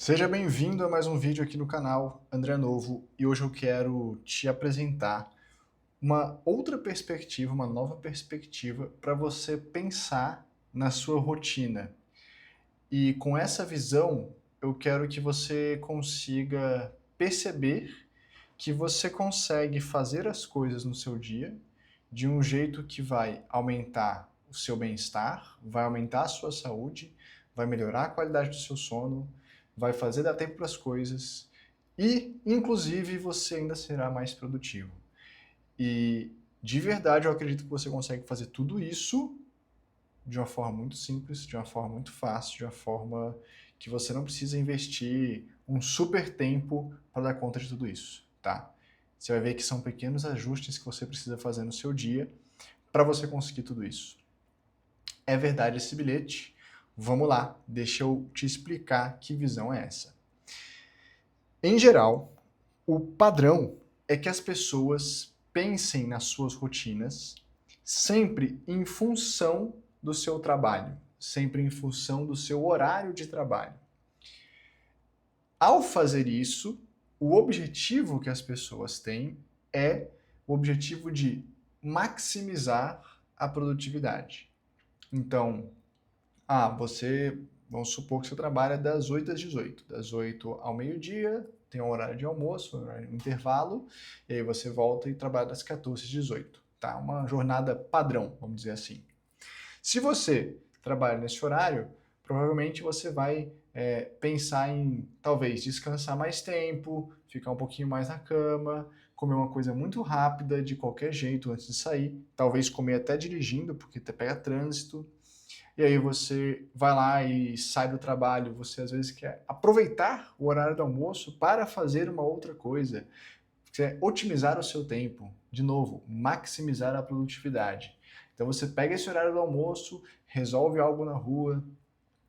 Seja bem-vindo a mais um vídeo aqui no canal André Novo e hoje eu quero te apresentar uma outra perspectiva, uma nova perspectiva para você pensar na sua rotina. E com essa visão, eu quero que você consiga perceber que você consegue fazer as coisas no seu dia de um jeito que vai aumentar o seu bem-estar, vai aumentar a sua saúde, vai melhorar a qualidade do seu sono, vai fazer dar tempo para as coisas e, inclusive, você ainda será mais produtivo. E de verdade eu acredito que você consegue fazer tudo isso de uma forma muito simples, de uma forma muito fácil, de uma forma que você não precisa investir um super tempo para dar conta de tudo isso, tá? Você vai ver que são pequenos ajustes que você precisa fazer no seu dia para você conseguir tudo isso. É verdade esse bilhete? Vamos lá, deixa eu te explicar que visão é essa. Em geral, o padrão é que as pessoas pensem nas suas rotinas sempre em função do seu trabalho, sempre em função do seu horário de trabalho. Ao fazer isso, o objetivo que as pessoas têm é o objetivo de maximizar a produtividade. Então, vamos supor que você trabalha das 8 às 18, das 8 ao meio-dia, tem um horário de almoço, um horário de intervalo, e aí você volta e trabalha das 14 às 18, tá? Uma jornada padrão, vamos dizer assim. Se você trabalha nesse horário, provavelmente você vai pensar em talvez descansar mais tempo, ficar um pouquinho mais na cama, comer uma coisa muito rápida de qualquer jeito antes de sair, talvez comer até dirigindo, porque até pega trânsito. E aí você vai lá e sai do trabalho, você às vezes quer aproveitar o horário do almoço para fazer uma outra coisa. Você quer otimizar o seu tempo, de novo, maximizar a produtividade. Então você pega esse horário do almoço, resolve algo na rua,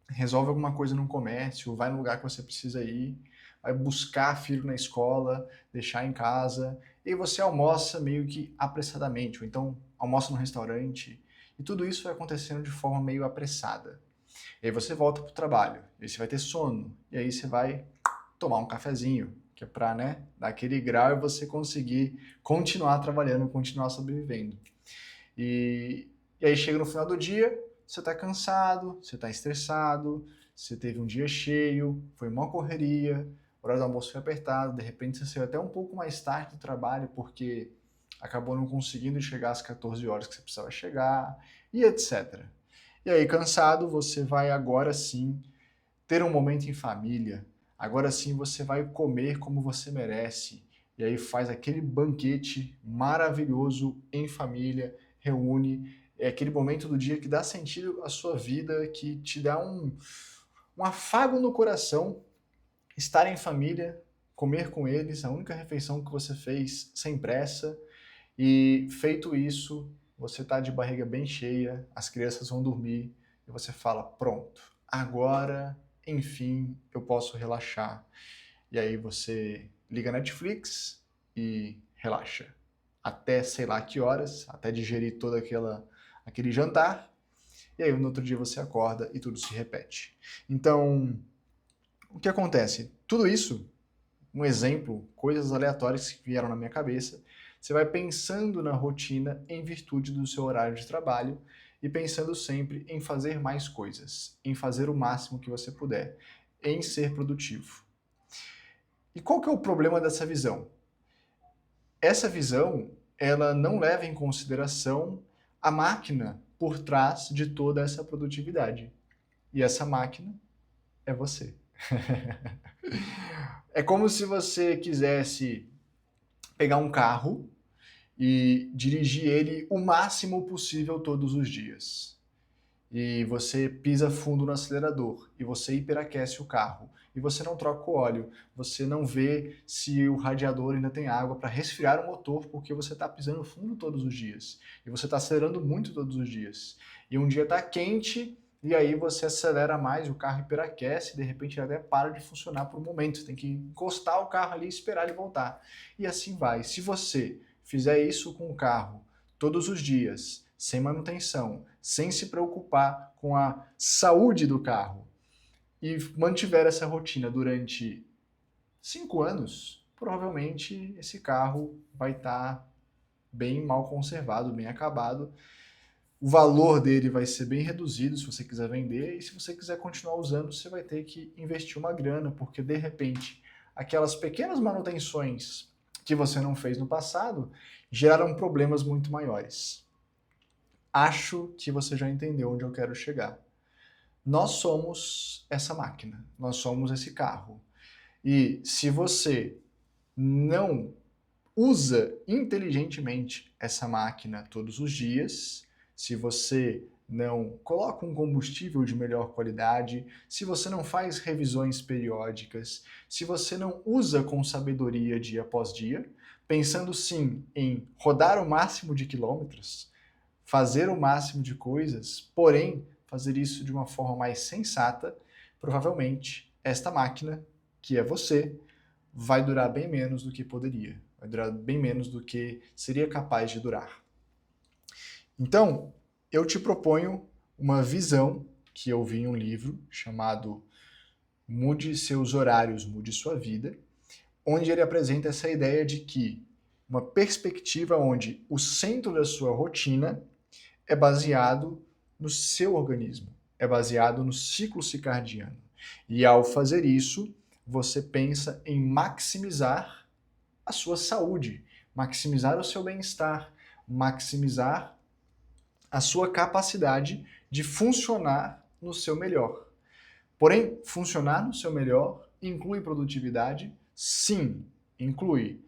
resolve alguma coisa no comércio, vai no lugar que você precisa ir, vai buscar filho na escola, deixar em casa, e aí você almoça meio que apressadamente, ou então almoça no restaurante, e tudo isso vai acontecendo de forma meio apressada. E aí você volta para o trabalho, e aí você vai ter sono, e aí você vai tomar um cafezinho, que é para, né, dar aquele grau e você conseguir continuar trabalhando, continuar sobrevivendo. E aí chega no final do dia, você está cansado, você está estressado, você teve um dia cheio, foi uma correria, o horário do almoço foi apertado, de repente você saiu até um pouco mais tarde do trabalho porque acabou não conseguindo chegar às 14 horas que você precisava chegar, e etc. E aí, cansado, você vai agora sim ter um momento em família, agora sim você vai comer como você merece, e aí faz aquele banquete maravilhoso em família, reúne, é aquele momento do dia que dá sentido à sua vida, que te dá um afago no coração, estar em família, comer com eles, a única refeição que você fez sem pressa, e feito isso, você está de barriga bem cheia, as crianças vão dormir, e você fala, pronto, agora, enfim, eu posso relaxar. E aí você liga a Netflix e relaxa. Até sei lá que horas, até digerir todo aquele jantar, e aí no outro dia você acorda e tudo se repete. Então, o que acontece? Tudo isso, um exemplo, coisas aleatórias que vieram na minha cabeça, você vai pensando na rotina em virtude do seu horário de trabalho e pensando sempre em fazer mais coisas, em fazer o máximo que você puder, em ser produtivo. E qual que é o problema dessa visão? Essa visão, ela não leva em consideração a máquina por trás de toda essa produtividade. E essa máquina é você. É como se você quisesse pegar um carro e dirigir ele o máximo possível todos os dias. E você pisa fundo no acelerador, e você hiperaquece o carro, e você não troca o óleo, você não vê se o radiador ainda tem água para resfriar o motor, porque você está pisando fundo todos os dias, e você está acelerando muito todos os dias. E um dia está quente, e aí você acelera mais, o carro hiperaquece, e de repente ele até para de funcionar por um momento, você tem que encostar o carro ali e esperar ele voltar. E assim vai. Se você fizer isso com o carro todos os dias, sem manutenção, sem se preocupar com a saúde do carro, e mantiver essa rotina durante 5 anos, provavelmente esse carro vai estar bem mal conservado, bem acabado. O valor dele vai ser bem reduzido se você quiser vender, e se você quiser continuar usando, você vai ter que investir uma grana, porque de repente aquelas pequenas manutenções que você não fez no passado geraram problemas muito maiores. Acho que você já entendeu onde eu quero chegar. Nós somos essa máquina, nós somos esse carro. E se você não usa inteligentemente essa máquina todos os dias, se você não coloca um combustível de melhor qualidade, se você não faz revisões periódicas, se você não usa com sabedoria dia após dia, pensando sim em rodar o máximo de quilômetros, fazer o máximo de coisas, porém fazer isso de uma forma mais sensata, provavelmente esta máquina, que é você, vai durar bem menos do que poderia, vai durar bem menos do que seria capaz de durar. Então, eu te proponho uma visão que eu vi em um livro chamado Mude Seus Horários, Mude Sua Vida, onde ele apresenta essa ideia de que uma perspectiva onde o centro da sua rotina é baseado no seu organismo, é baseado no ciclo circadiano. E ao fazer isso, você pensa em maximizar a sua saúde, maximizar o seu bem-estar, maximizar a sua capacidade de funcionar no seu melhor. Porém, funcionar no seu melhor inclui produtividade? Sim, inclui.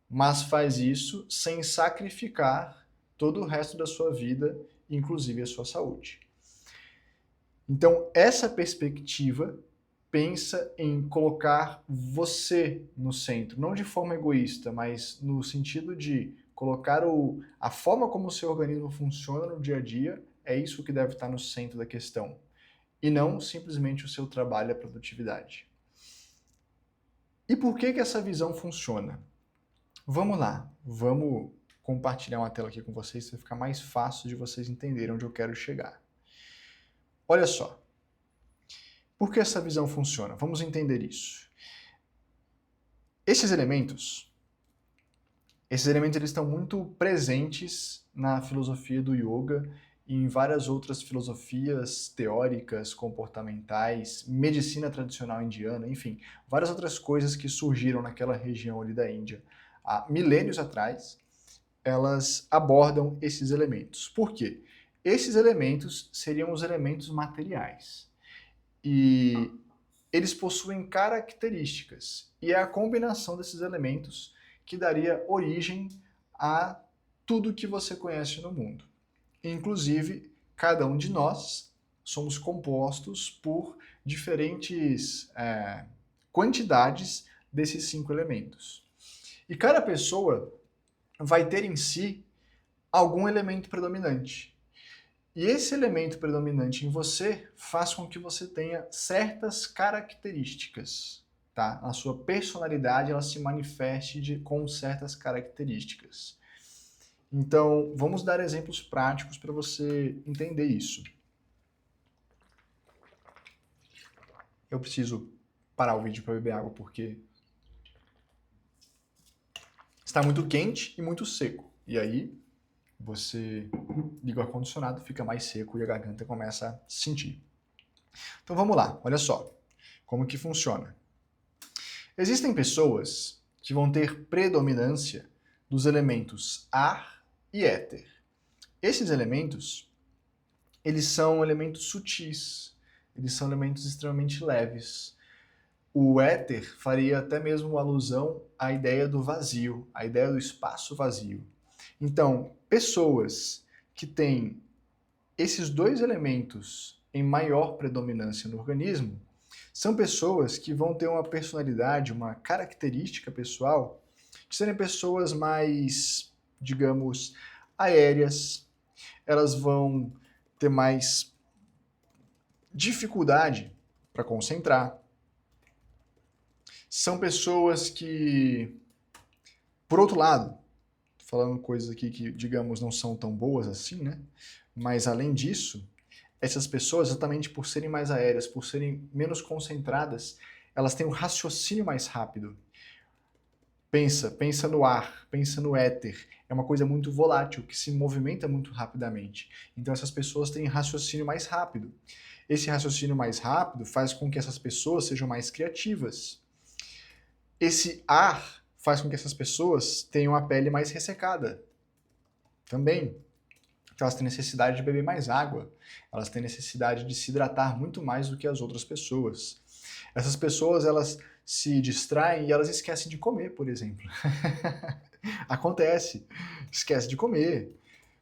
Mas faz isso sem sacrificar todo o resto da sua vida, inclusive a sua saúde. Então, essa perspectiva pensa em colocar você no centro, não de forma egoísta, mas no sentido de colocar a forma como o seu organismo funciona no dia a dia, é isso que deve estar no centro da questão, e não simplesmente o seu trabalho e a produtividade. E por que essa visão funciona? Vamos lá, vamos compartilhar uma tela aqui com vocês para ficar mais fácil de vocês entenderem onde eu quero chegar. Olha só. Por que essa visão funciona? Vamos entender isso. Esses elementos eles estão muito presentes na filosofia do yoga e em várias outras filosofias teóricas, comportamentais, medicina tradicional indiana, enfim, várias outras coisas que surgiram naquela região ali da Índia há milênios atrás, elas abordam esses elementos. Por quê? Esses elementos seriam os elementos materiais. E eles possuem características, e é a combinação desses elementos que daria origem a tudo que você conhece no mundo. Inclusive, cada um de nós somos compostos por diferentes quantidades desses 5 elementos. E cada pessoa vai ter em si algum elemento predominante. E esse elemento predominante em você faz com que você tenha certas características, tá? A sua personalidade, ela se manifeste com certas características. Então, vamos dar exemplos práticos para você entender isso. Eu preciso parar o vídeo para beber água porque está muito quente e muito seco. E aí, você liga o ar-condicionado, fica mais seco e a garganta começa a sentir. Então vamos lá, olha só como que funciona. Existem pessoas que vão ter predominância dos elementos ar e éter. Esses elementos, eles são elementos sutis, eles são elementos extremamente leves. O éter faria até mesmo alusão à ideia do vazio, à ideia do espaço vazio. Então, pessoas que têm esses dois elementos em maior predominância no organismo são pessoas que vão ter uma personalidade, uma característica pessoal de serem pessoas mais, digamos, aéreas. Elas vão ter mais dificuldade para concentrar. São pessoas que, por outro lado, falando coisas aqui que, digamos, não são tão boas assim, né? Mas, além disso, essas pessoas, exatamente por serem mais aéreas, por serem menos concentradas, elas têm um raciocínio mais rápido. Pensa no ar, pensa no éter. É uma coisa muito volátil, que se movimenta muito rapidamente. Então essas pessoas têm raciocínio mais rápido. Esse raciocínio mais rápido faz com que essas pessoas sejam mais criativas. Esse ar faz com que essas pessoas tenham a pele mais ressecada. Também. Então elas têm necessidade de beber mais água. Elas têm necessidade de se hidratar muito mais do que as outras pessoas. Essas pessoas, elas se distraem e elas esquecem de comer, por exemplo. Acontece. Esquece de comer.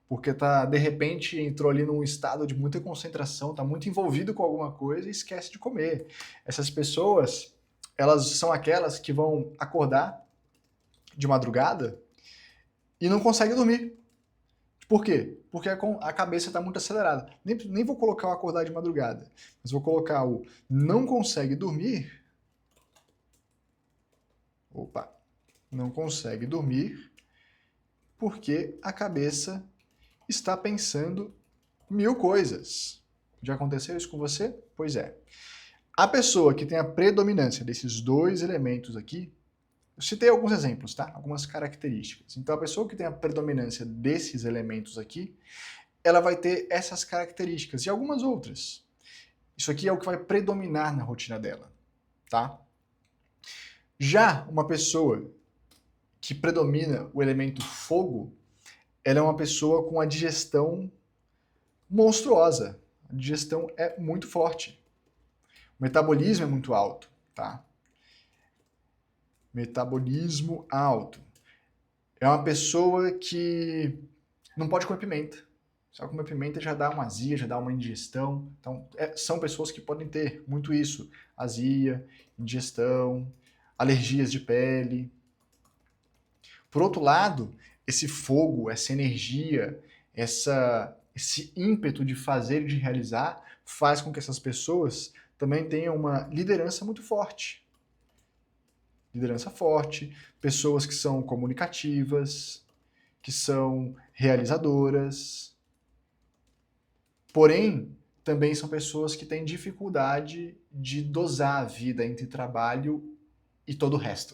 Porque de repente entrou ali num estado de muita concentração, está muito envolvido com alguma coisa e esquece de comer. Essas pessoas, elas são aquelas que vão acordar de madrugada e não conseguem dormir. Por quê? Porque a cabeça está muito acelerada. Nem vou colocar o acordar de madrugada, mas vou colocar o não consegue dormir. Opa! Não consegue dormir porque a cabeça está pensando mil coisas. Já aconteceu isso com você? Pois é. A pessoa que tem a predominância desses dois elementos aqui, eu citei alguns exemplos, tá? Algumas características. Então, a pessoa que tem a predominância desses elementos aqui, ela vai ter essas características e algumas outras. Isso aqui é o que vai predominar na rotina dela, tá? Já uma pessoa que predomina o elemento fogo, ela é uma pessoa com a digestão monstruosa. A digestão é muito forte. O metabolismo é muito alto, tá? Metabolismo alto. É uma pessoa que não pode comer pimenta. Só comer pimenta já dá uma azia, já dá uma indigestão. Então, são pessoas que podem ter muito isso. Azia, indigestão, alergias de pele. Por outro lado, esse fogo, essa energia, esse ímpeto de fazer e de realizar faz com que essas pessoas também tenham uma liderança muito forte. Liderança forte, pessoas que são comunicativas, que são realizadoras. Porém, também são pessoas que têm dificuldade de dosar a vida entre trabalho e todo o resto.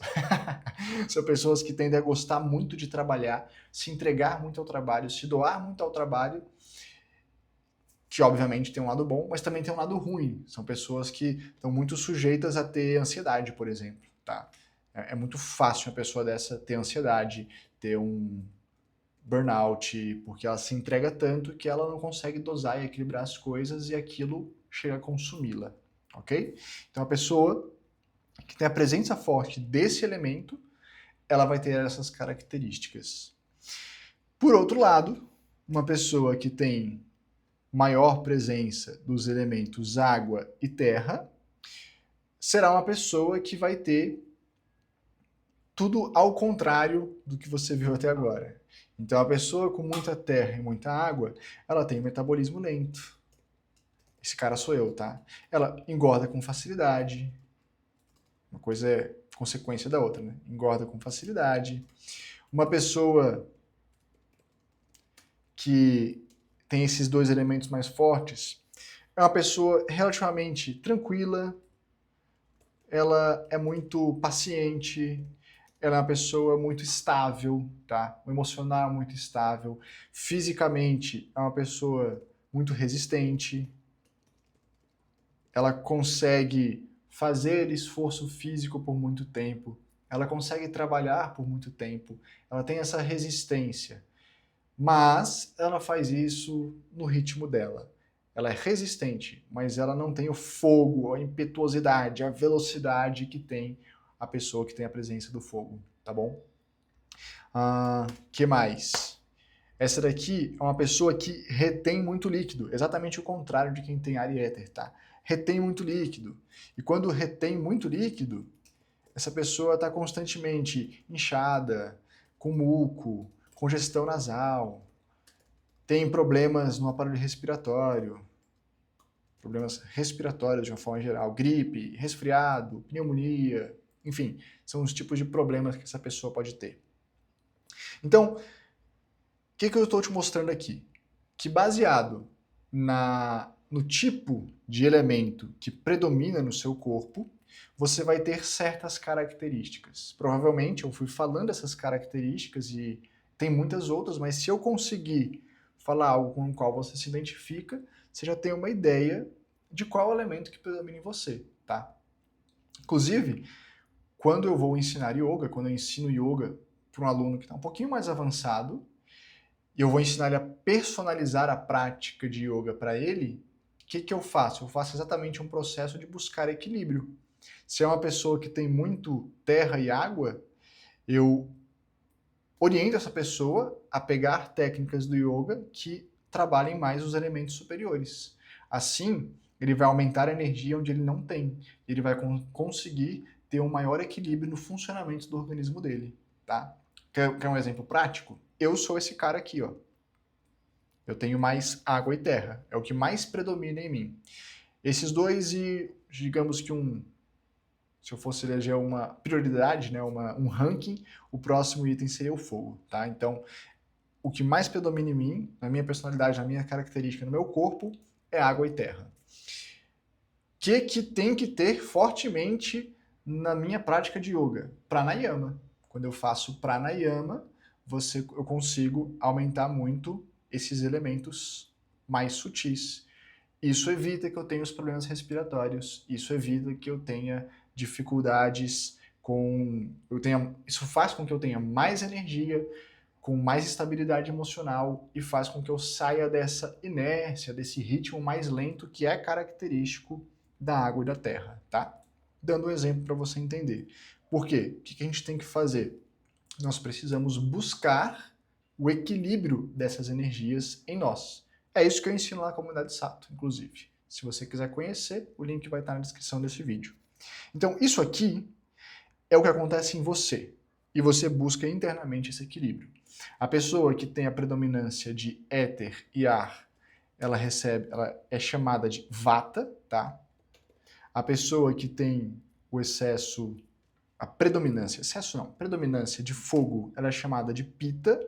São pessoas que tendem a gostar muito de trabalhar, se entregar muito ao trabalho, se doar muito ao trabalho, que obviamente tem um lado bom, mas também tem um lado ruim. São pessoas que estão muito sujeitas a ter ansiedade, por exemplo. Tá? É muito fácil uma pessoa dessa ter ansiedade, ter um burnout, porque ela se entrega tanto que ela não consegue dosar e equilibrar as coisas e aquilo chega a consumi-la, ok? Então a pessoa que tem a presença forte desse elemento, ela vai ter essas características. Por outro lado, uma pessoa que tem maior presença dos elementos água e terra, será uma pessoa que vai ter tudo ao contrário do que você viu até agora. Então, a pessoa com muita terra e muita água, ela tem um metabolismo lento. Esse cara sou eu, tá? Ela engorda com facilidade. Uma coisa é consequência da outra, né? Engorda com facilidade. Uma pessoa que tem esses dois elementos mais fortes é uma pessoa relativamente tranquila, ela é muito paciente, ela é uma pessoa muito estável, tá? O emocional é muito estável. Fisicamente, é uma pessoa muito resistente. Ela consegue fazer esforço físico por muito tempo. Ela consegue trabalhar por muito tempo. Ela tem essa resistência. Mas ela faz isso no ritmo dela. Ela é resistente, mas ela não tem o fogo, a impetuosidade, a velocidade que tem a pessoa que tem a presença do fogo, tá bom? Que mais? Essa daqui é uma pessoa que retém muito líquido, exatamente o contrário de quem tem ar e éter, tá? Retém muito líquido. E quando retém muito líquido, essa pessoa está constantemente inchada, com muco, congestão nasal, tem problemas no aparelho respiratório, problemas respiratórios de uma forma geral, gripe, resfriado, pneumonia, enfim, são os tipos de problemas que essa pessoa pode ter. Então, o que eu estou te mostrando aqui? Que baseado no tipo de elemento que predomina no seu corpo, você vai ter certas características. Provavelmente eu fui falando essas características e tem muitas outras, mas se eu conseguir falar algo com o qual você se identifica, você já tem uma ideia de qual elemento que predomina em você, tá? Inclusive, quando eu vou ensinar yoga, quando eu ensino yoga para um aluno que está um pouquinho mais avançado, e eu vou ensinar ele a personalizar a prática de yoga para ele, o que eu faço? Eu faço exatamente um processo de buscar equilíbrio. Se é uma pessoa que tem muito terra e água, eu oriento essa pessoa a pegar técnicas do yoga que trabalhem mais os elementos superiores. Assim, ele vai aumentar a energia onde ele não tem. Ele vai conseguir ter um maior equilíbrio no funcionamento do organismo dele, tá? Quer um exemplo prático? Eu sou esse cara aqui, ó. Eu tenho mais água e terra. É o que mais predomina em mim. Esses dois e, digamos que se eu fosse eleger uma prioridade, né, um ranking, o próximo item seria o fogo, tá? Então, o que mais predomina em mim, na minha personalidade, na minha característica, no meu corpo, é água e terra. O que tem que ter fortemente na minha prática de yoga? Pranayama. Quando eu faço pranayama, eu consigo aumentar muito esses elementos mais sutis. Isso evita que eu tenha os problemas respiratórios, isso evita que eu tenha dificuldades isso faz com que eu tenha mais energia, com mais estabilidade emocional e faz com que eu saia dessa inércia, desse ritmo mais lento que é característico da água e da terra, tá? Dando um exemplo para você entender. Por quê? O que a gente tem que fazer? Nós precisamos buscar o equilíbrio dessas energias em nós. É isso que eu ensino lá na comunidade Sato, inclusive. Se você quiser conhecer, o link vai estar na descrição desse vídeo. Então, isso aqui é o que acontece em você. E você busca internamente esse equilíbrio. A pessoa que tem a predominância de éter e ar, ela é chamada de vata, tá? A pessoa que tem o predominância de fogo, ela é chamada de pita.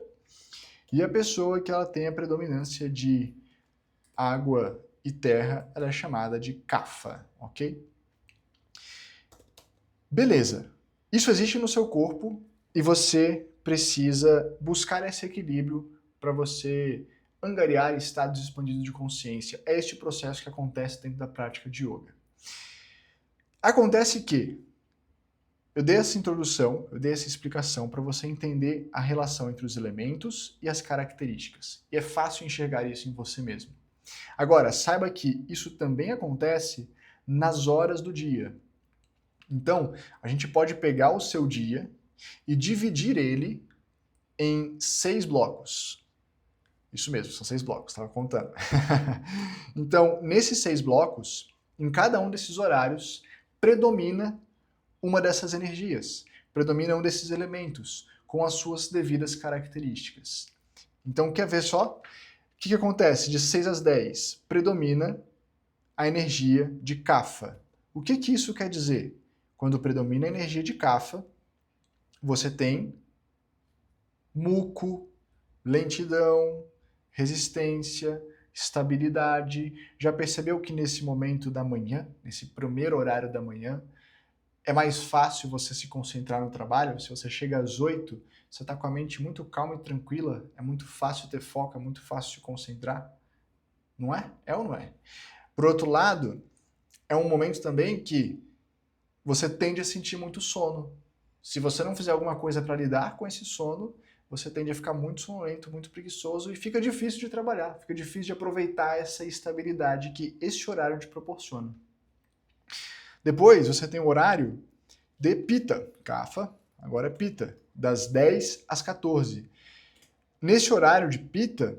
E a pessoa que ela tem a predominância de água e terra, ela é chamada de kapha, ok? Beleza. Isso existe no seu corpo e você precisa buscar esse equilíbrio para você angariar estados expandidos de consciência. É este processo que acontece dentro da prática de yoga. Acontece que eu dei essa introdução, eu dei essa explicação para você entender a relação entre os elementos e as características. E é fácil enxergar isso em você mesmo. Agora, saiba que isso também acontece nas horas do dia. Então, a gente pode pegar o seu dia e dividir ele em 6 blocos. Isso mesmo, são 6 blocos, estava contando. Então, nesses 6 blocos, em cada um desses horários, predomina uma dessas energias, predomina um desses elementos, com as suas devidas características. Então, quer ver só? O que acontece? De 6 às 10, predomina a energia de kapha. O que isso quer dizer? Quando predomina a energia de kapha, você tem muco, lentidão, resistência, estabilidade. Já percebeu que nesse momento da manhã, nesse primeiro horário da manhã, é mais fácil você se concentrar no trabalho? Se você chega às 8, você está com a mente muito calma e tranquila, é muito fácil ter foco, é muito fácil se concentrar. Não é? É ou não é? Por outro lado, é um momento também que você tende a sentir muito sono. Se você não fizer alguma coisa para lidar com esse sono, você tende a ficar muito sonolento, muito preguiçoso e fica difícil de trabalhar, fica difícil de aproveitar essa estabilidade que esse horário te proporciona. Depois você tem o horário de Pitta, Kapha, agora é Pitta, das 10 às 14. Nesse horário de Pitta,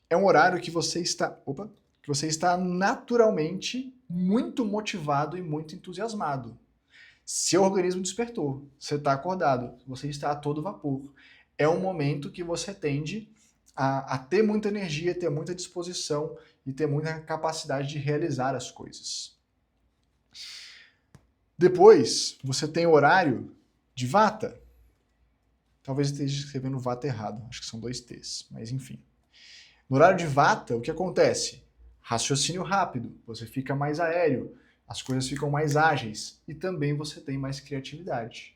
é um horário que você está naturalmente muito motivado e muito entusiasmado. Seu organismo despertou, você está acordado, você está a todo vapor. É um momento que você tende a ter muita energia, ter muita disposição e ter muita capacidade de realizar as coisas. Depois, você tem o horário de Vata. Talvez eu esteja escrevendo Vata errado, acho que são 2 T's, mas enfim. No horário de Vata, o que acontece? raciocínio rápido, você fica mais aéreo, as coisas ficam mais ágeis e também você tem mais criatividade.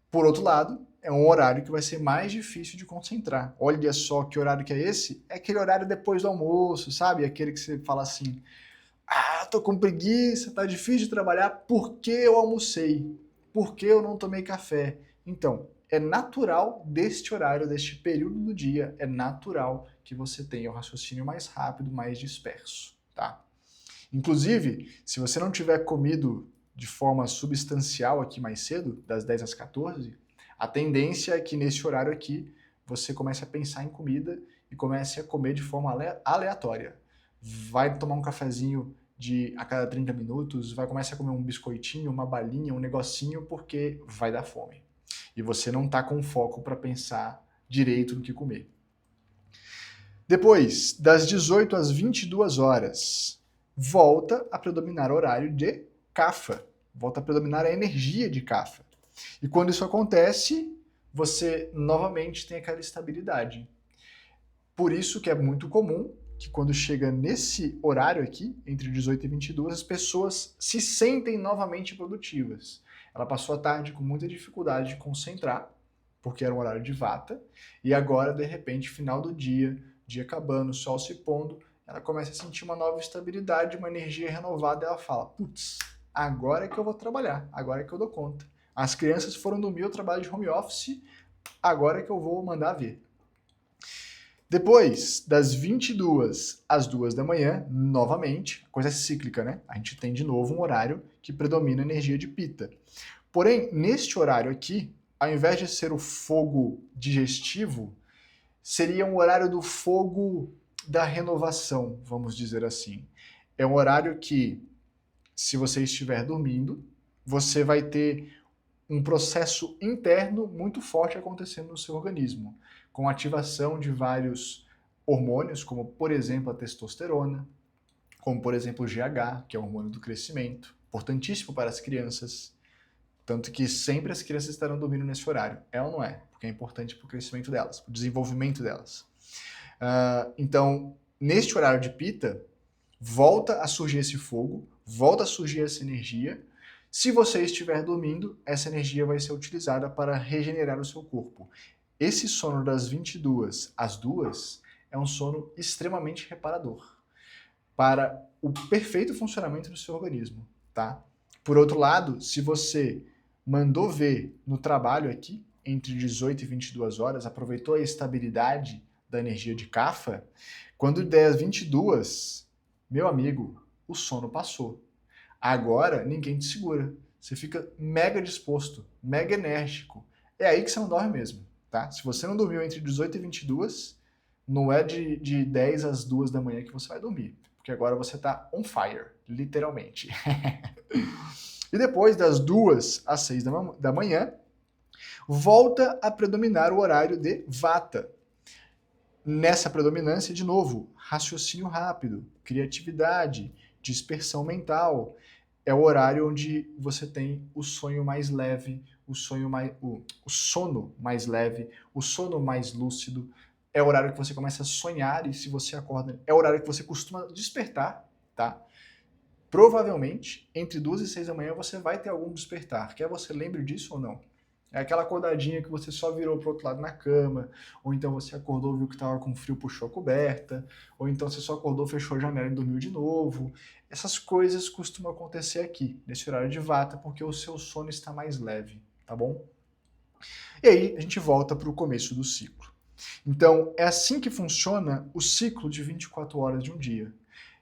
Por outro lado, é um horário que vai ser mais difícil de concentrar. Olha só que horário que é esse? É aquele horário depois do almoço, sabe? Aquele que você fala assim, tô com preguiça, tá difícil de trabalhar, porque eu almocei? Porque eu não tomei café? Então, é natural deste horário, deste período do dia, é natural que você tenha o raciocínio mais rápido, mais disperso, tá? Inclusive, se você não tiver comido de forma substancial aqui mais cedo, das 10 às 14, a tendência é que nesse horário aqui você comece a pensar em comida e comece a comer de forma aleatória. Vai tomar um cafezinho a cada 30 minutos, vai começar a comer um biscoitinho, uma balinha, um negocinho, porque vai dar fome. E você não está com foco para pensar direito no que comer. Depois, das 18 às 22 horas, volta a predominar o horário de Kapha. Volta a predominar a energia de Kapha. E quando isso acontece, você novamente tem aquela estabilidade. Por isso que é muito comum que quando chega nesse horário aqui, entre 18 e 22, as pessoas se sentem novamente produtivas. Ela passou a tarde com muita dificuldade de concentrar, porque era um horário de Vata, e agora, de repente, final do dia acabando, o sol se pondo, ela começa a sentir uma nova estabilidade, uma energia renovada, e ela fala, putz, agora é que eu vou trabalhar, agora é que eu dou conta. As crianças foram dormir, eu trabalho de home office, agora é que eu vou mandar ver. Depois, das 22 às 2 da manhã, novamente, a coisa é cíclica, né? A gente tem de novo um horário que predomina a energia de Pitta. Porém, neste horário aqui, ao invés de ser o fogo digestivo, seria um horário do fogo da renovação, vamos dizer assim. É um horário que, se você estiver dormindo, você vai ter um processo interno muito forte acontecendo no seu organismo, com ativação de vários hormônios, como, por exemplo, a testosterona, como, por exemplo, o GH, que é o hormônio do crescimento, importantíssimo para as crianças, tanto que sempre as crianças estarão dormindo nesse horário. É ou não é? Porque é importante para o crescimento delas, para o desenvolvimento delas. Então, neste horário de Pitta, volta a surgir esse fogo, volta a surgir essa energia. Se você estiver dormindo, essa energia vai ser utilizada para regenerar o seu corpo. Esse sono das 22 às 2 é um sono extremamente reparador para o perfeito funcionamento do seu organismo, tá? Por outro lado, se você mandou ver no trabalho aqui, entre 18 e 22 horas, aproveitou a estabilidade da energia de Kapha, quando der às 22, meu amigo, o sono passou. Agora, ninguém te segura. Você fica mega disposto, mega enérgico. É aí que você não dorme mesmo, tá? Se você não dormiu entre 18 e 22, não é de 10 às 2 da manhã que você vai dormir, porque agora você tá on fire, literalmente. E depois, das 2 às 6 da manhã, volta a predominar o horário de Vata. Nessa predominância, de novo, raciocínio rápido, criatividade, dispersão mental. É o horário onde você tem o sonho mais leve, o sono mais leve, o sono mais lúcido. É o horário que você começa a sonhar e se você acorda, é o horário que você costuma despertar, tá? Provavelmente, entre 2 e 6 da manhã você vai ter algum despertar. Quer você lembre disso ou não? É aquela acordadinha que você só virou pro outro lado na cama, ou então você acordou, viu que estava com frio, puxou a coberta, ou então você só acordou, fechou a janela e dormiu de novo. Essas coisas costumam acontecer aqui, nesse horário de Vata, porque o seu sono está mais leve, tá bom? E aí a gente volta para o começo do ciclo. Então, é assim que funciona o ciclo de 24 horas de um dia.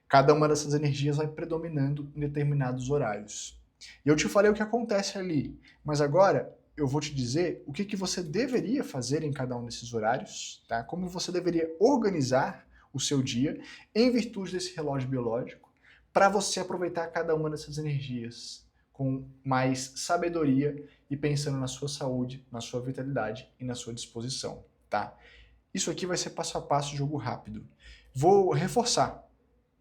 Cada uma dessas energias vai predominando em determinados horários. E eu te falei o que acontece ali, mas agora eu vou te dizer o que você deveria fazer em cada um desses horários, tá? Como você deveria organizar o seu dia em virtude desse relógio biológico para você aproveitar cada uma dessas energias com mais sabedoria e pensando na sua saúde, na sua vitalidade e na sua disposição, tá? Isso aqui vai ser passo a passo, jogo rápido. Vou reforçar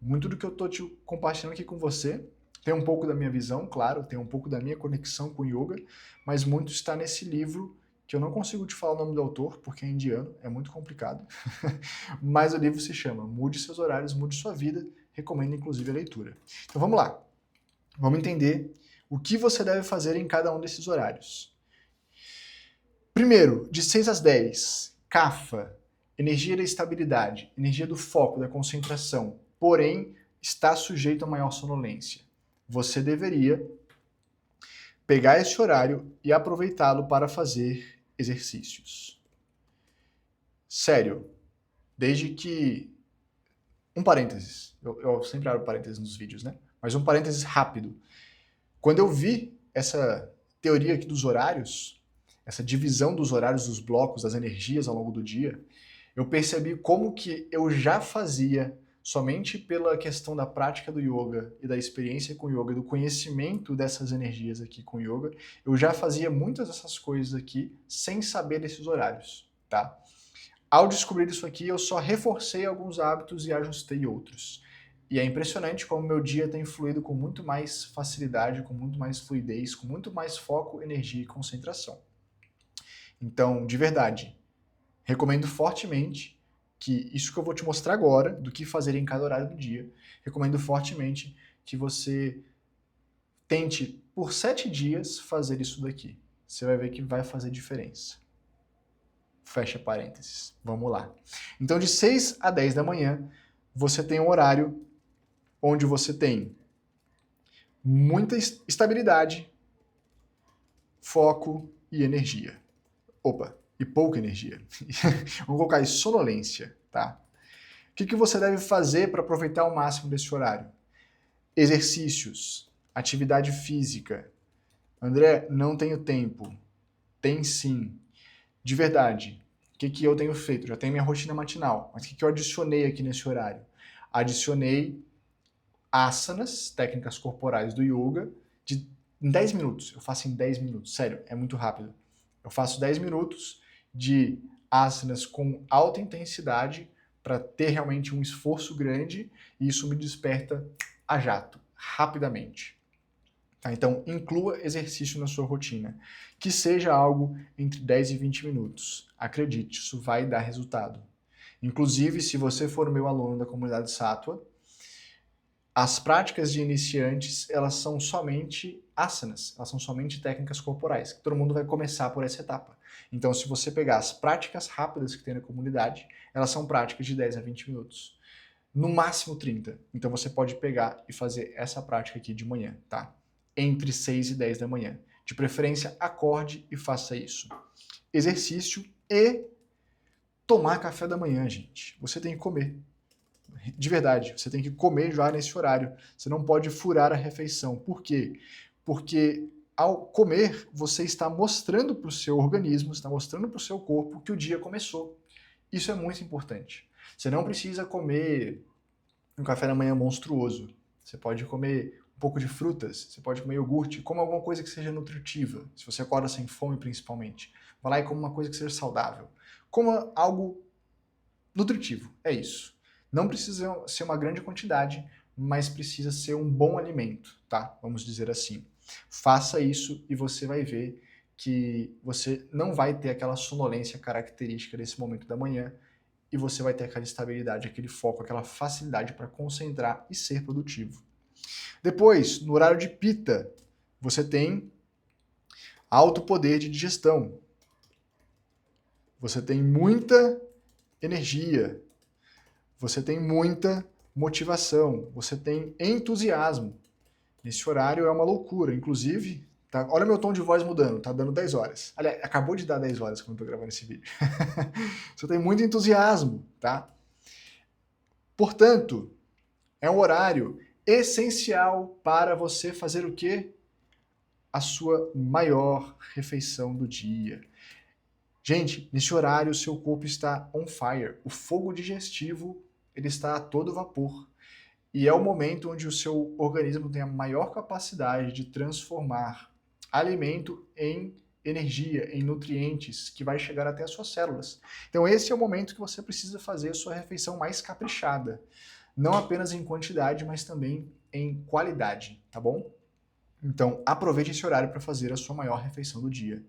muito do que eu estou te compartilhando aqui com você. Tem um pouco da minha visão, claro, tem um pouco da minha conexão com o yoga, mas muito está nesse livro que eu não consigo te falar o nome do autor, porque é indiano, é muito complicado, mas o livro se chama Mude Seus Horários, Mude Sua Vida, recomendo inclusive a leitura. Então vamos lá, vamos entender o que você deve fazer em cada um desses horários. Primeiro, de 6 às 10, Kapha, energia da estabilidade, energia do foco, da concentração, porém está sujeito a maior sonolência. Você deveria pegar esse horário e aproveitá-lo para fazer exercícios. Sério, desde que... Um parênteses, eu sempre abro parênteses nos vídeos, né? Mas um parênteses rápido. Quando eu vi essa teoria aqui dos horários, essa divisão dos horários, dos blocos, das energias ao longo do dia, eu percebi como que eu já fazia, somente pela questão da prática do yoga e da experiência com yoga, do conhecimento dessas energias aqui com yoga, eu já fazia muitas dessas coisas aqui sem saber desses horários, tá? Ao descobrir isso aqui, eu só reforcei alguns hábitos e ajustei outros. E é impressionante como meu dia tem fluído com muito mais facilidade, com muito mais fluidez, com muito mais foco, energia e concentração. Então, de verdade, recomendo fortemente que isso que eu vou te mostrar agora, do que fazer em cada horário do dia, recomendo fortemente que você tente, por 7 dias, fazer isso daqui. Você vai ver que vai fazer diferença. Fecha parênteses. Vamos lá. Então, de 6 a 10 da manhã, você tem um horário onde você tem muita estabilidade, foco e energia. Opa, e pouca energia. Vamos colocar aí sonolência, tá? O que você deve fazer para aproveitar ao máximo desse horário? Exercícios, atividade física. André, não tenho tempo. Tem sim. De verdade, o que eu tenho feito? Já tenho minha rotina matinal, mas o que eu adicionei aqui nesse horário? Adicionei asanas, técnicas corporais do yoga, em 10 minutos. Eu faço em 10 minutos, sério, é muito rápido. Eu faço 10 minutos de asanas com alta intensidade para ter realmente um esforço grande e isso me desperta a jato, rapidamente. Tá? Então, inclua exercício na sua rotina. Que seja algo entre 10 e 20 minutos. Acredite, isso vai dar resultado. Inclusive, se você for meu aluno da comunidade Sattva, as práticas de iniciantes, elas são somente asanas, elas são somente técnicas corporais. Todo mundo vai começar por essa etapa. Então, se você pegar as práticas rápidas que tem na comunidade, elas são práticas de 10 a 20 minutos. No máximo 30. Então, você pode pegar e fazer essa prática aqui de manhã, tá? Entre 6 e 10 da manhã. De preferência, acorde e faça isso. Exercício e tomar café da manhã, gente. Você tem que comer. De verdade, você tem que comer já nesse horário. Você não pode furar a refeição. Por quê? Porque ao comer, você está mostrando para o seu organismo, está mostrando para o seu corpo que o dia começou. Isso é muito importante. Você não precisa comer um café da manhã monstruoso. Você pode comer um pouco de frutas, você pode comer iogurte, coma alguma coisa que seja nutritiva, se você acorda sem fome principalmente. Vai lá e coma uma coisa que seja saudável. Coma algo nutritivo, é isso. Não precisa ser uma grande quantidade, mas precisa ser um bom alimento, tá? Vamos dizer assim. Faça isso e você vai ver que você não vai ter aquela sonolência característica desse momento da manhã e você vai ter aquela estabilidade, aquele foco, aquela facilidade para concentrar e ser produtivo. Depois, no horário de Pitta, você tem alto poder de digestão. Você tem muita energia. Você tem muita motivação. Você tem entusiasmo. Nesse horário é uma loucura. Inclusive, tá? Olha meu tom de voz mudando, tá dando 10 horas. Aliás, acabou de dar 10 horas quando eu tô gravando esse vídeo. Você tem muito entusiasmo, tá? Portanto, é um horário essencial para você fazer o quê? A sua maior refeição do dia. Gente, nesse horário o seu corpo está on fire. O fogo digestivo ele está a todo vapor. E é o momento onde o seu organismo tem a maior capacidade de transformar alimento em energia, em nutrientes, que vai chegar até as suas células. Então esse é o momento que você precisa fazer a sua refeição mais caprichada. Não apenas em quantidade, mas também em qualidade, tá bom? Então aproveite esse horário para fazer a sua maior refeição do dia.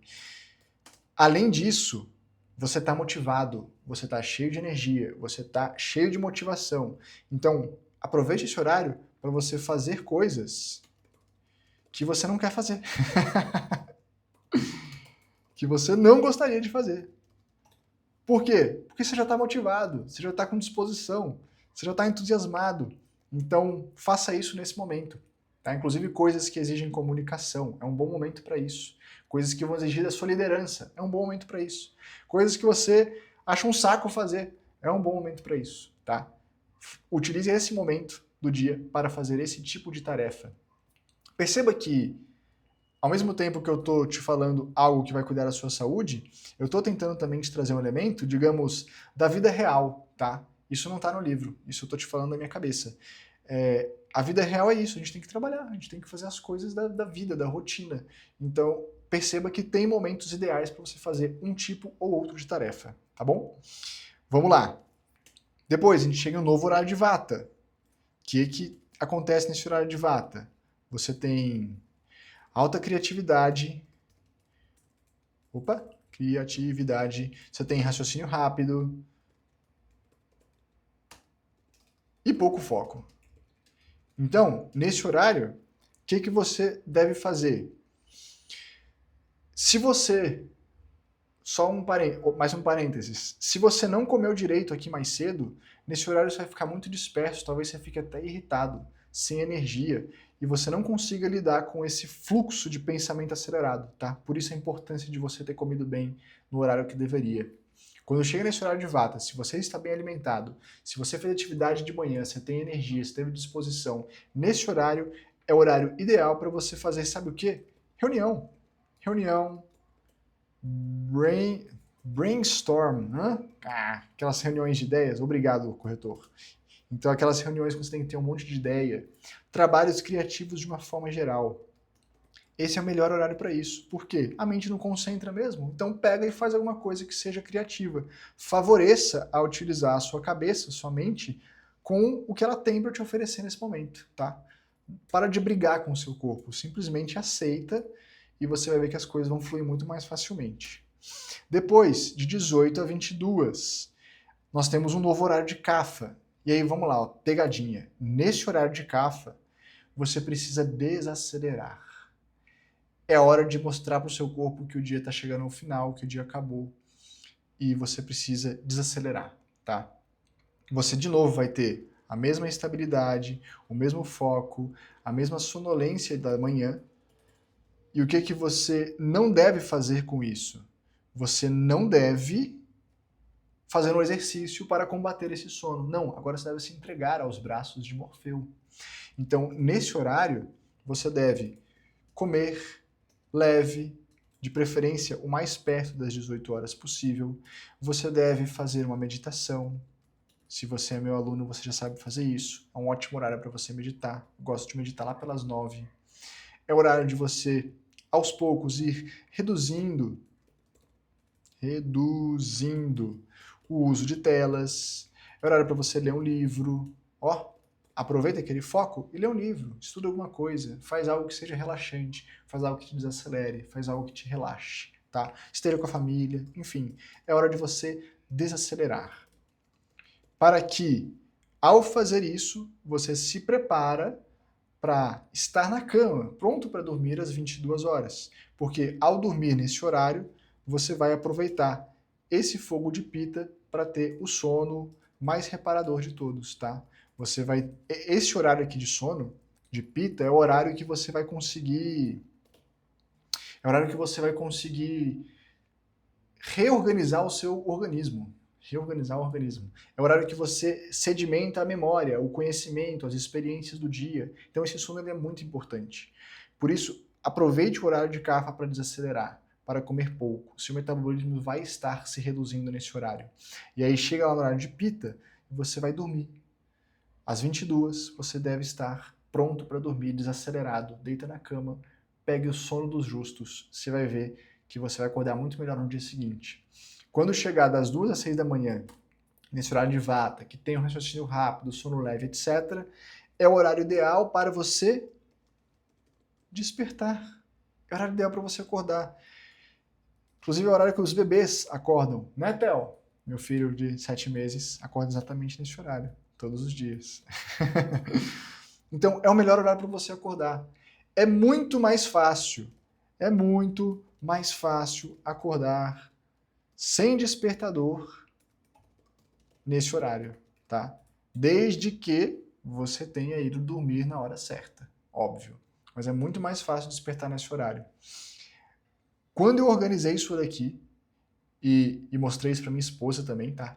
Além disso, você está motivado, você está cheio de energia, você está cheio de motivação. Então, aproveite esse horário para você fazer coisas que você não quer fazer. Que você não gostaria de fazer. Por quê? Porque você já está motivado, você já está com disposição, você já está entusiasmado. Então, faça isso nesse momento. Tá? Inclusive, coisas que exigem comunicação, é um bom momento para isso. Coisas que vão exigir da sua liderança, é um bom momento para isso. Coisas que você acha um saco fazer, é um bom momento para isso. Tá? Utilize esse momento do dia para fazer esse tipo de tarefa. Perceba que, ao mesmo tempo que eu estou te falando algo que vai cuidar da sua saúde, eu estou tentando também te trazer um elemento, digamos, da vida real, tá? Isso não está no livro, isso eu estou te falando da minha cabeça. A vida real é isso, a gente tem que trabalhar, a gente tem que fazer as coisas da vida, da rotina. Então, perceba que tem momentos ideais para você fazer um tipo ou outro de tarefa, tá bom? Vamos lá. Depois, a gente chega no novo horário de Vata. O que acontece nesse horário de Vata? Você tem alta criatividade. Criatividade. Você tem raciocínio rápido. E pouco foco. Então, nesse horário, o que você deve fazer? Se você... mais um parênteses. Se você não comeu direito aqui mais cedo, nesse horário você vai ficar muito disperso, talvez você fique até irritado, sem energia, e você não consiga lidar com esse fluxo de pensamento acelerado, tá? Por isso a importância de você ter comido bem no horário que deveria. Quando chega nesse horário de Vata, se você está bem alimentado, se você fez atividade de manhã, você tem energia, você teve disposição, nesse horário é o horário ideal para você fazer, sabe o quê? Reunião. Reunião, brainstorm, né? Aquelas reuniões de ideias, obrigado, corretor. Então, aquelas reuniões que você tem que ter um monte de ideia, trabalhos criativos de uma forma geral. Esse é o melhor horário para isso. Por quê? A mente não concentra mesmo. Então, pega e faz alguma coisa que seja criativa. Favoreça a utilizar a sua cabeça, a sua mente, com o que ela tem para te oferecer nesse momento, tá? Para de brigar com o seu corpo. Simplesmente aceita e você vai ver que as coisas vão fluir muito mais facilmente. Depois, de 18 a 22, nós temos um novo horário de Kapha. E aí, vamos lá, ó, pegadinha. Nesse horário de Kapha, você precisa desacelerar. É hora de mostrar para o seu corpo que o dia está chegando ao final, que o dia acabou. E você precisa desacelerar, tá? Você, de novo, vai ter a mesma estabilidade, o mesmo foco, a mesma sonolência da manhã. E o que você não deve fazer com isso? Você não deve fazer um exercício para combater esse sono. Não, agora você deve se entregar aos braços de Morfeu. Então, nesse horário, você deve comer leve, de preferência o mais perto das 18 horas possível. Você deve fazer uma meditação. Se você é meu aluno, você já sabe fazer isso. É um ótimo horário para você meditar. Eu gosto de meditar lá pelas 9. É horário de você, aos poucos, ir reduzindo o uso de telas. É horário para você ler um livro. Aproveita aquele foco e lê um livro, estuda alguma coisa, faz algo que seja relaxante, faz algo que te desacelere, faz algo que te relaxe, tá? Esteja com a família, enfim, é hora de você desacelerar. Para que, ao fazer isso, você se prepara para estar na cama, pronto para dormir às 22 horas. Porque ao dormir nesse horário, você vai aproveitar esse fogo de Pitta para ter o sono mais reparador de todos, tá? Esse horário aqui de sono, de Pitta, é o horário que você vai conseguir... É o horário que você vai conseguir reorganizar o seu organismo. Reorganizar o organismo. É o horário que você sedimenta a memória, o conhecimento, as experiências do dia. Então esse sono é muito importante. Por isso, aproveite o horário de Kapha para desacelerar, para comer pouco. Seu metabolismo vai estar se reduzindo nesse horário. E aí chega lá no horário de Pitta e você vai dormir. Às 22, você deve estar pronto para dormir, desacelerado. Deita na cama, pegue o sono dos justos. Você vai ver que você vai acordar muito melhor no dia seguinte. Quando chegar das 2 às 6 da manhã, nesse horário de Vata, que tem um raciocínio rápido, sono leve, etc., é o horário ideal para você despertar. É o horário ideal para você acordar. Inclusive é o horário que os bebês acordam, né, Theo? Meu filho de 7 meses acorda exatamente nesse horário, todos os dias. Então, é o melhor horário para você acordar. É muito mais fácil acordar sem despertador nesse horário, tá? Desde que você tenha ido dormir na hora certa, óbvio. Mas é muito mais fácil despertar nesse horário. Quando eu organizei isso daqui, e mostrei isso para minha esposa também, tá?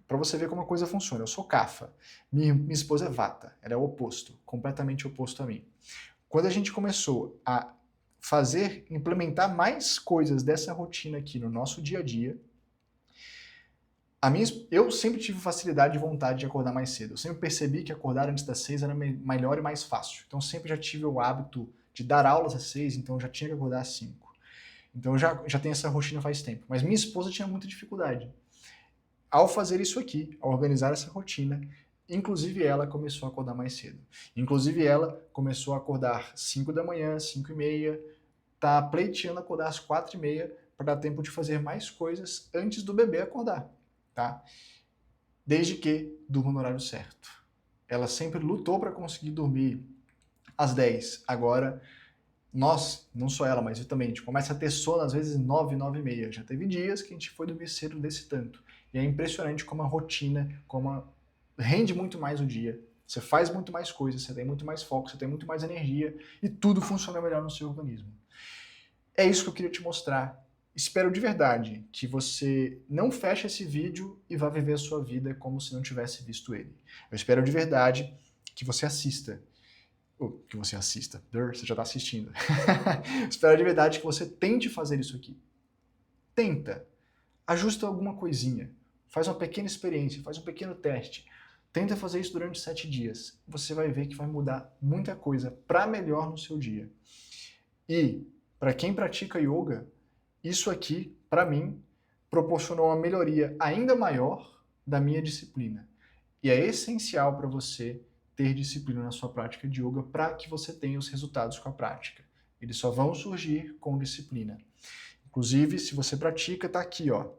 Para você ver como a coisa funciona, eu sou Kapha. Minha esposa é Vata, ela é o oposto, completamente oposto a mim. Quando a gente começou a implementar mais coisas dessa rotina aqui no nosso dia a dia, eu sempre tive facilidade e vontade de acordar mais cedo. Eu sempre percebi que acordar antes das 6 era melhor e mais fácil. Então sempre já tive o hábito de dar aulas às 6, então eu já tinha que acordar às 5. Então eu já tenho essa rotina faz tempo. Mas minha esposa tinha muita dificuldade. Ao fazer isso aqui, ao organizar essa rotina, inclusive ela começou a acordar mais cedo. Inclusive ela começou a acordar 5 da manhã, 5 e meia, tá pleiteando acordar às 4 e meia para dar tempo de fazer mais coisas antes do bebê acordar, tá? Desde que durma no horário certo. Ela sempre lutou para conseguir dormir às 10. Agora, nós, não só ela, mas eu também, a gente começa a ter sono às vezes 9, 9 e meia. Já teve dias que a gente foi dormir cedo desse tanto. E é impressionante como a rotina, rende muito mais o dia. Você faz muito mais coisas, você tem muito mais foco, você tem muito mais energia e tudo funciona melhor no seu organismo. É isso que eu queria te mostrar. Espero de verdade que você não feche esse vídeo e vá viver a sua vida como se não tivesse visto ele. Eu espero de verdade que você assista. Você já está assistindo. Espero de verdade que você tente fazer isso aqui. Tenta. Ajusta alguma coisinha. Faz uma pequena experiência, faz um pequeno teste. Tenta fazer isso durante 7 dias. Você vai ver que vai mudar muita coisa para melhor no seu dia. E, para quem pratica yoga, isso aqui, para mim, proporcionou uma melhoria ainda maior da minha disciplina. E é essencial para você ter disciplina na sua prática de yoga para que você tenha os resultados com a prática. Eles só vão surgir com disciplina. Inclusive, se você pratica, tá aqui, ó.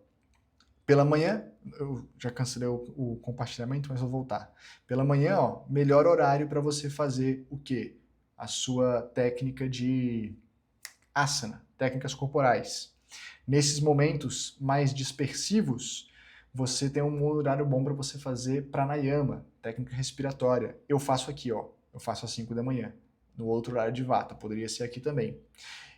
Pela manhã, eu já cancelei o compartilhamento, mas vou voltar. Pela manhã, ó, melhor horário para você fazer o quê? A sua técnica de asana, técnicas corporais. Nesses momentos mais dispersivos, você tem um horário bom para você fazer pranayama, técnica respiratória. Eu faço aqui, ó. Eu faço às 5 da manhã, no outro horário de Vata, poderia ser aqui também.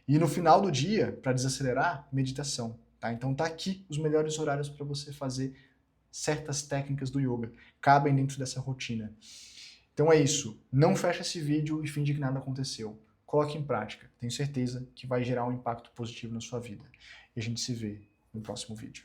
E no final do dia, para desacelerar, meditação. Tá? Então tá aqui os melhores horários para você fazer certas técnicas do yoga. Cabem dentro dessa rotina. Então é isso. Não feche esse vídeo e finge que nada aconteceu. Coloque em prática. Tenho certeza que vai gerar um impacto positivo na sua vida. E a gente se vê no próximo vídeo.